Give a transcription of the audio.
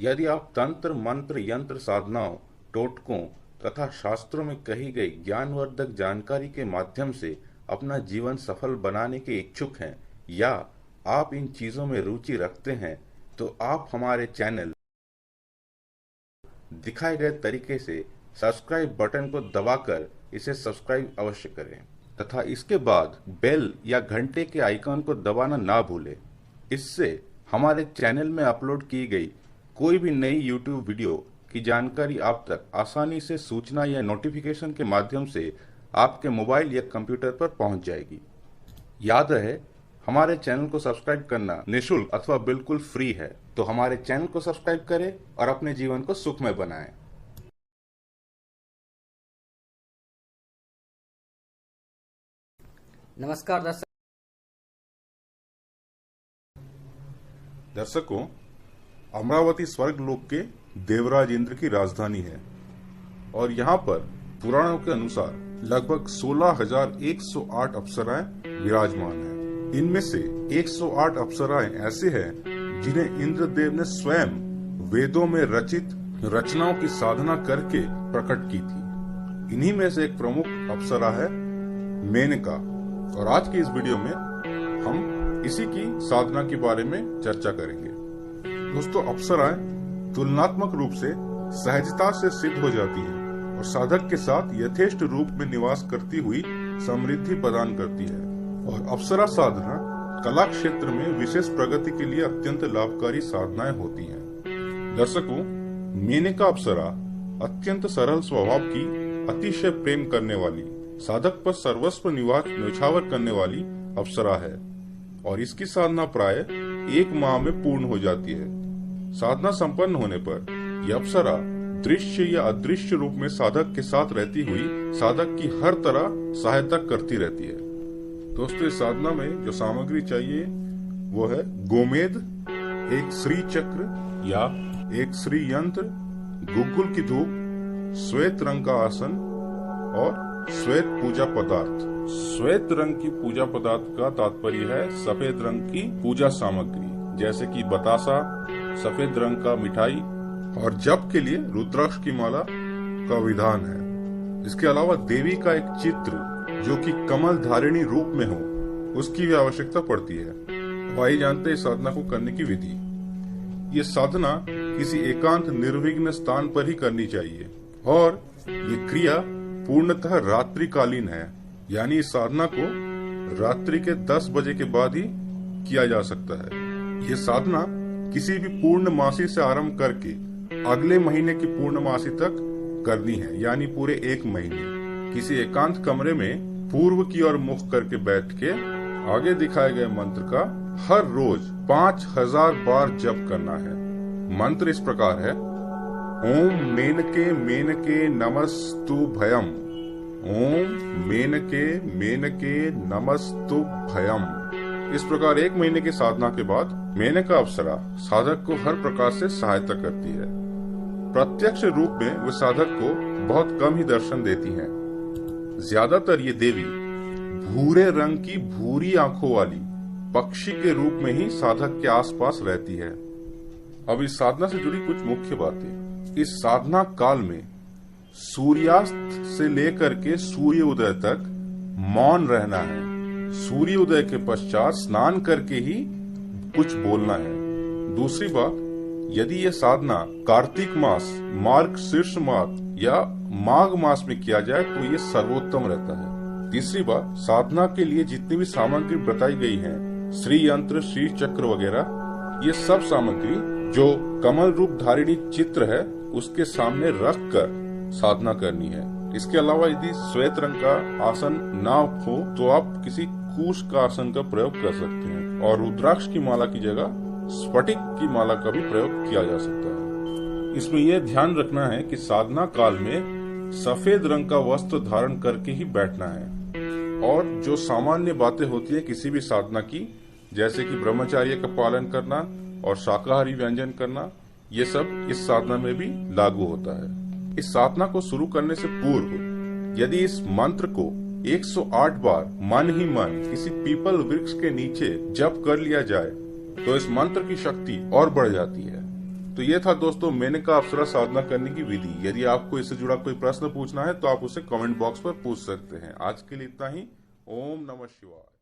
यदि आप तंत्र मंत्र यंत्र साधनाओं, टोटकों तथा शास्त्रों में कही गई ज्ञानवर्धक जानकारी के माध्यम से अपना जीवन सफल बनाने के इच्छुक हैं या आप इन चीजों में रुचि रखते हैं, तो आप हमारे चैनल दिखाए गए तरीके से सब्सक्राइब बटन को दबाकर इसे सब्सक्राइब अवश्य करें तथा इसके बाद बेल या घंटे के आइकॉन को दबाना ना भूलें। इससे हमारे चैनल में अपलोड की गई कोई भी नई यूट्यूब वीडियो की जानकारी आप तक आसानी से सूचना या नोटिफिकेशन के माध्यम से आपके मोबाइल या कंप्यूटर पर पहुंच जाएगी। याद रहे, हमारे चैनल को सब्सक्राइब करना निःशुल्क अथवा बिल्कुल फ्री है, तो हमारे चैनल को सब्सक्राइब करें और अपने जीवन को सुखमय बनाएं। नमस्कार दर्शकों, अमरावती स्वर्गलोक के देवराज इंद्र की राजधानी है और यहाँ पर पुराणों के अनुसार लगभग 16,108 अप्सराएं विराजमान हैं। इनमें से 108 अप्सराएं ऐसे हैं जिन्हें इंद्रदेव ने स्वयं वेदों में रचित रचनाओं की साधना करके प्रकट की थी। इन्हीं में से एक प्रमुख अप्सरा है मेनका, और आज की इस वीडियो में हम इसी की साधना के बारे में चर्चा करेंगे। दोस्तों, अप्सराएं तुलनात्मक रूप से सहजता से सिद्ध हो जाती हैं और साधक के साथ यथेष्ट रूप में निवास करती हुई समृद्धि प्रदान करती है, और अप्सरा साधना कला क्षेत्र में विशेष प्रगति के लिए अत्यंत लाभकारी साधनाएं होती हैं। दर्शकों, मेनका अप्सरा अत्यंत सरल स्वभाव की, अतिशय प्रेम करने वाली, साधक पर सर्वस्व न्यौछावर करने वाली अप्सरा है और इसकी साधना प्राय 1 माह में पूर्ण हो जाती है। साधना संपन्न होने पर यह अप्सरा दृश्य या अदृश्य रूप में साधक के साथ रहती हुई साधक की हर तरह सहायता करती रहती है। दोस्तों, इस साधना में जो सामग्री चाहिए वो है गोमेद, एक श्री चक्र या एक श्री यंत्र, गुग्गुल की धूप, श्वेत रंग का आसन और श्वेत पूजा पदार्थ। श्वेत रंग की पूजा पदार्थ का तात्पर्य है सफेद रंग की पूजा सामग्री, जैसे कि बतासा, सफेद रंग का मिठाई, और जप के लिए रुद्राक्ष की माला का विधान है। इसके अलावा देवी का एक चित्र जो कि कमल धारिणी रूप में हो, उसकी भी आवश्यकता पड़ती है। तो आइए जानते हैं इस साधना को करने की विधि। ये साधना किसी एकांत निर्विघ्न स्थान पर ही करनी चाहिए और ये क्रिया पूर्णतः रात्रिकालीन है, यानी इस साधना को रात्रि के 10 बजे के बाद ही किया जा सकता है। ये साधना किसी भी पूर्णमासी से आरंभ करके अगले महीने की पूर्णमासी तक करनी है, यानी पूरे 1 महीने किसी एकांत कमरे में पूर्व की ओर मुख करके बैठ के आगे दिखाए गए मंत्र का हर रोज 5000 बार जप करना है। मंत्र इस प्रकार है: ओम मेनके मेनके नमस्तुभयम्, ओम मेनके मेनके नमस्तुभयम्। इस प्रकार 1 महीने की साधना के बाद मेनका अप्सरा साधक को हर प्रकार से सहायता करती है। प्रत्यक्ष रूप में वे साधक को बहुत कम ही दर्शन देती हैं। ज्यादातर ये देवी भूरे रंग की भूरी आंखों वाली पक्षी के रूप में ही साधक के आसपास रहती है। अब इस साधना से जुड़ी कुछ मुख्य बातें। इस साधना काल में सूर्यास्त से लेकर के सूर्य उदय तक मौन रहना है। सूर्य उदय के पश्चात स्नान करके ही कुछ बोलना है। दूसरी बात, यदि यह साधना कार्तिक मास, मार्ग शीर्ष मास या माघ मास में किया जाए तो ये सर्वोत्तम रहता है। तीसरी बात, साधना के लिए जितनी भी सामग्री बताई गई है, श्री यंत्र, श्री चक्र वगैरह, ये सब सामग्री जो कमल रूप धारिणी चित्र है उसके सामने रख कर साधना करनी है। इसके अलावा यदि श्वेत रंग का आसन ना हो तो आप किसी कुश का आसन का प्रयोग कर सकते हैं, और रुद्राक्ष की माला की जगह स्फटिक की माला का भी प्रयोग किया जा सकता है। इसमें यह ध्यान रखना है कि साधना काल में सफेद रंग का वस्त्र धारण करके ही बैठना है, और जो सामान्य बातें होती है किसी भी साधना की, जैसे कि ब्रह्मचर्य का पालन करना और शाकाहारी व्यंजन करना, ये सब इस साधना में भी लागू होता है। इस साधना को शुरू करने से पूर्व यदि इस मंत्र को 108 बार मन ही मन किसी पीपल वृक्ष के नीचे जप कर लिया जाए तो इस मंत्र की शक्ति और बढ़ जाती है। तो ये था दोस्तों मेनका अप्सरा साधना करने की विधि। यदि आपको इससे जुड़ा कोई प्रश्न पूछना है तो आप उसे कमेंट बॉक्स पर पूछ सकते हैं। आज के लिए इतना ही। ओम नमः शिवाय।